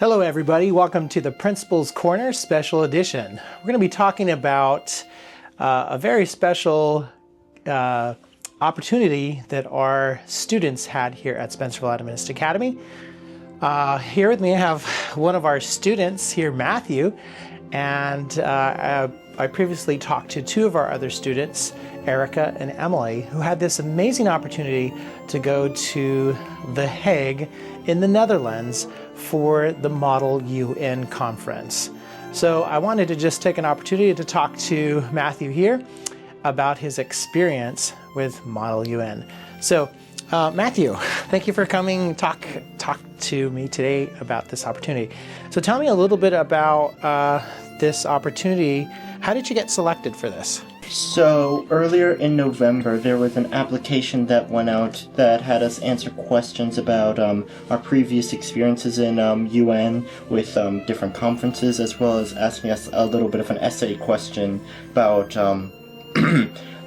Hello everybody, welcome to the Principal's Corner Special Edition. We're going to be talking about a very special opportunity that our students had here at Spencerville Adventist Academy. Here with me I have one of our students here, Matthew, and I previously talked to two of our other students, Erica and Emily, who had this amazing opportunity to go to The Hague in the Netherlands for the Model UN conference. So I wanted to just take an opportunity to talk to Matthew here about his experience with Model UN. So Matthew, thank you for coming talk to me today about this opportunity. So tell me a little bit about this opportunity. How did you get selected for this? So earlier in November, there was an application that went out that had us answer questions about our previous experiences in UN with different conferences, as well as asking us a little bit of an essay question about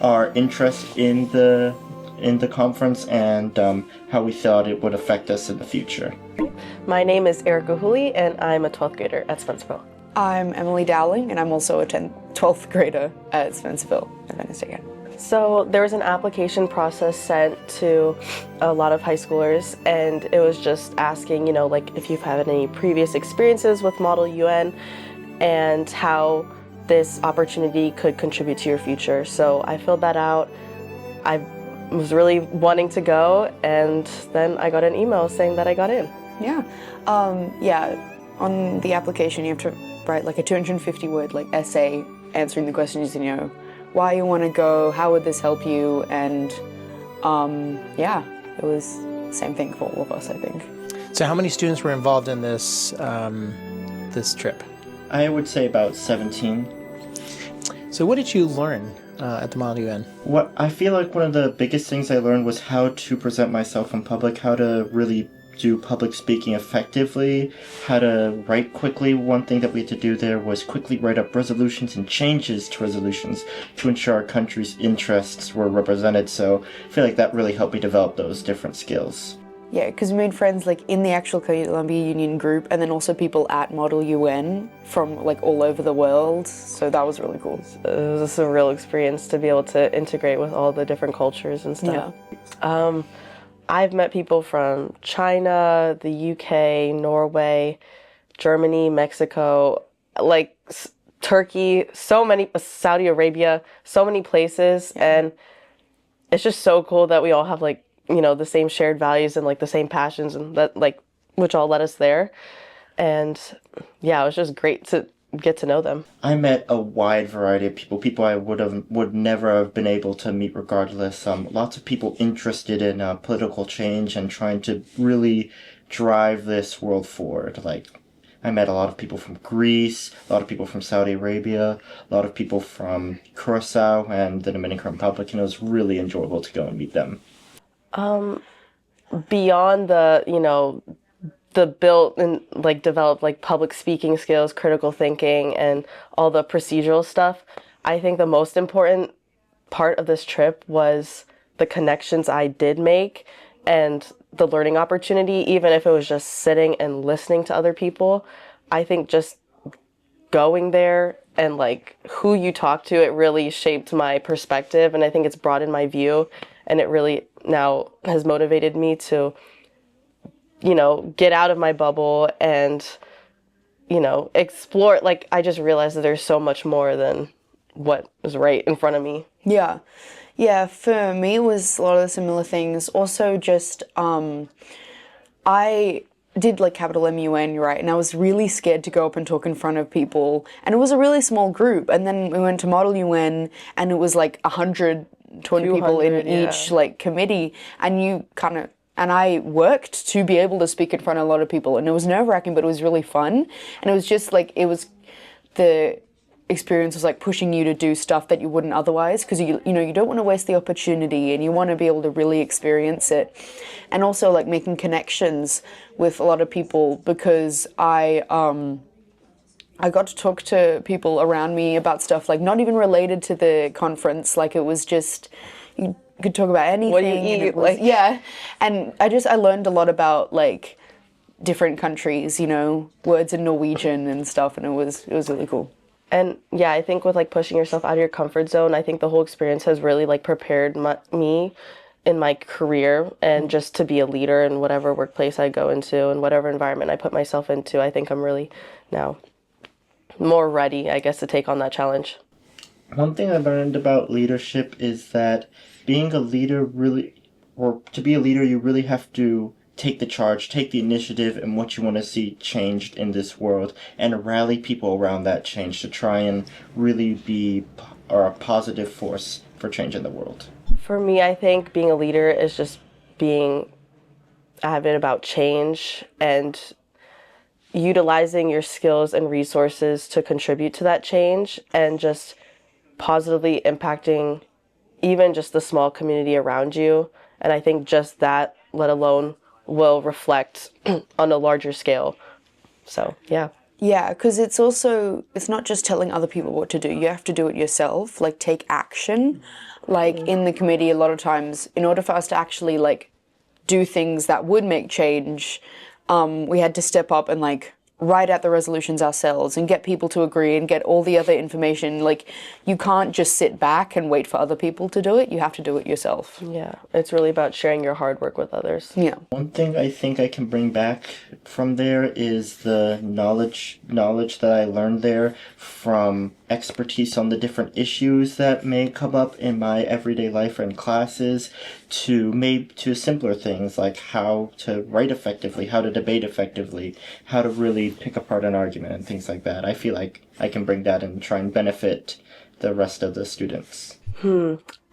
our interest in the conference and how we thought it would affect us in the future. My name is Erica Hooley, and I'm a 12th grader at Spencerville. I'm Emily Dowling, and I'm also a 12th grader at Spencerville Adventist Academy. So there was an application process sent to a lot of high schoolers, and it was just asking, like if you've had any previous experiences with Model UN and how this opportunity could contribute to your future. So I filled that out. I was really wanting to go, and then I got an email saying that I got in. Yeah. On the application, you have to write like a 250-word essay answering the questions, why you want to go, how would this help you, and it was the same thing for all of us, I think. So how many students were involved in this this trip? I would say about 17. So what did you learn at the Model UN? What I feel like one of the biggest things I learned was how to present myself in public, how to really do public speaking effectively, how to write quickly. One thing that we had to do there was quickly write up resolutions and changes to resolutions to ensure our country's interests were represented. So I feel like that really helped me develop those different skills. Yeah, because we made friends in the actual Columbia Union group, and then also people at Model UN from all over the world. So that was really cool. It was just a real experience to be able to integrate with all the different cultures and stuff. Yeah. I've met people from China, the UK, Norway, Germany, Mexico, Turkey, Saudi Arabia, so many places. Yeah. And it's just so cool that we all have the same shared values and the same passions, and that which all led us there. And yeah, it was just great to get to know them. I met a wide variety of people I would never have been able to meet regardless. Lots of people interested in political change and trying to really drive this world forward. I met a lot of people from Greece, a lot of people from Saudi Arabia, a lot of people from Curacao and the Dominican Republic, and it was really enjoyable to go and meet them. Beyond the built and developed public speaking skills, critical thinking, and all the procedural stuff, I think the most important part of this trip was the connections I did make and the learning opportunity, even if it was just sitting and listening to other people. I think just going there and who you talk to, it really shaped my perspective, and I think it's broadened my view, and it really now has motivated me to get out of my bubble and, explore. I just realized that there's so much more than what is right in front of me. Yeah. Yeah, for me, it was a lot of the similar things. Also, just, I did capital MUN, right? And I was really scared to go up and talk in front of people. And it was a really small group. And then we went to Model UN, and it was 120 people in each, committee. And and I worked to be able to speak in front of a lot of people, and it was nerve-wracking, but it was really fun. And it was just the experience was pushing you to do stuff that you wouldn't otherwise, because you don't want to waste the opportunity, and you want to be able to really experience it. And also making connections with a lot of people, because I got to talk to people around me about stuff not even related to the conference. It was just you could talk about anything. What do you eat? Yeah. And I learned a lot about different countries, you know, words in Norwegian and stuff, and it was really cool. And yeah, I think with like pushing yourself out of your comfort zone, I think the whole experience has really like prepared me in my career and just to be a leader in whatever workplace I go into and whatever environment I put myself into. I think I'm really now more ready, I guess, to take on that challenge. One thing I learned about leadership is that being a leader really, or to be a leader, you really have to take the charge, take the initiative in what you want to see changed in this world, and rally people around that change to try and really be a positive force for change in the world. For me, I think being a leader is just being avid about change and utilizing your skills and resources to contribute to that change and just positively impacting even just the small community around you. And I think just that, let alone, will reflect on a larger scale. So, yeah. Yeah, because it's not just telling other people what to do. You have to do it yourself, like take action. Like in the committee, a lot of times, in order for us to actually like do things that would make change, we had to step up and like write out the resolutions ourselves and get people to agree and get all the other information. Like, you can't just sit back and wait for other people to do it. You have to do it yourself. Yeah, it's really about sharing your hard work with others. Yeah. One thing I think I can bring back from there is the knowledge that I learned there from expertise on the different issues that may come up in my everyday life and classes to simpler things like how to write effectively, how to debate effectively, how to really pick apart an argument and things like that. I feel like I can bring that and try and benefit the rest of the students.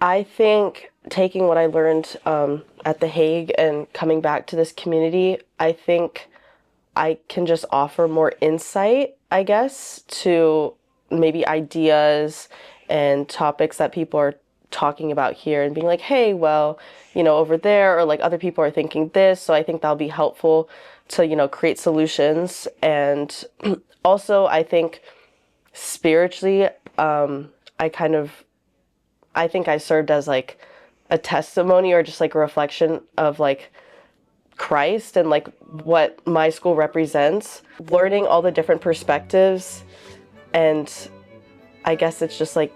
I think taking what I learned at The Hague and coming back to this community, I think I can just offer more insight, I guess, to maybe ideas and topics that people are talking about here and being like, hey, well, you know, over there, or like other people are thinking this. So I think that'll be helpful to, you know, create solutions. And also, I think spiritually, I think I served as like a testimony or just like a reflection of like Christ and like what my school represents, learning all the different perspectives. And I guess it's just like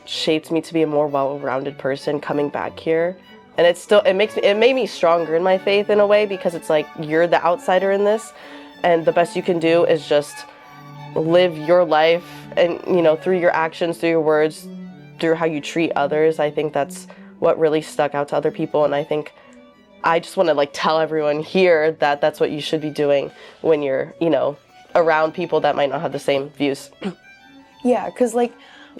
shaped me to be a more well-rounded person coming back here. And it made me stronger in my faith in a way, because it's like you're the outsider in this, and the best you can do is just live your life, and you know, through your actions, through your words, through how you treat others. I think that's what really stuck out to other people, and I think I just want to like tell everyone here that that's what you should be doing when you're, you know, around people that might not have the same views. Yeah, because like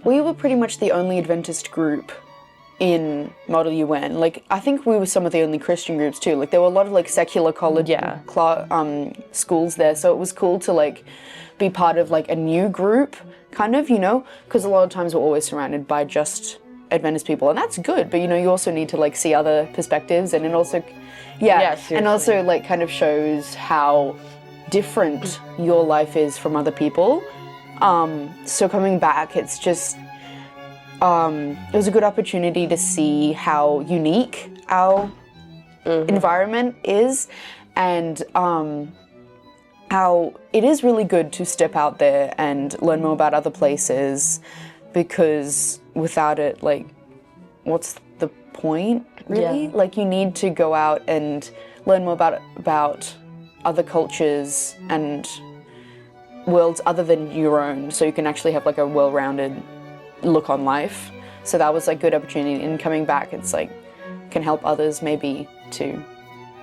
we were pretty much the only Adventist group in Model UN. Like, I think we were some of the only Christian groups too. Like, there were a lot of like secular college schools there, so it was cool to like be part of like a new group, kind of, you know, because a lot of times we're always surrounded by just Adventist people, and that's good, but you know, you also need to like see other perspectives, and it also and also like kind of shows how different your life is from other people. So coming back, it's just it was a good opportunity to see how unique our environment is, and how it is really good to step out there and learn more about other places, because without it, like, what's the point, really? Yeah. Like, you need to go out and learn more about other cultures and worlds other than your own, so you can actually have like a well-rounded look on life. So that was like good opportunity, and coming back, it's like can help others maybe to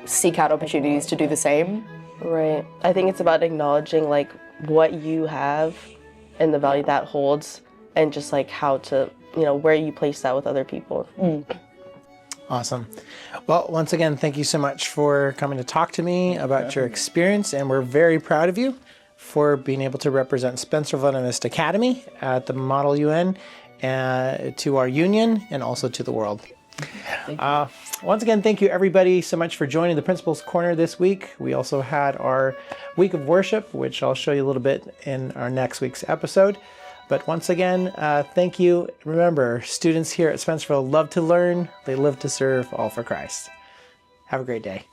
seek out opportunities to do the same. Right. I think it's about acknowledging like what you have and the value that holds, and just like how to, you know, where you place that with other people. Awesome. Well, once again, thank you so much for coming to talk to me about your experience, and we're very proud of you for being able to represent Spencerville Adventist Academy at the Model UN to our union and also to the world. Once again, thank you everybody so much for joining the Principal's Corner this week. We also had our week of worship, which I'll show you a little bit in our next week's episode. But once again, thank you. Remember, students here at Spencerville love to learn, they live to serve, all for Christ. Have a great day.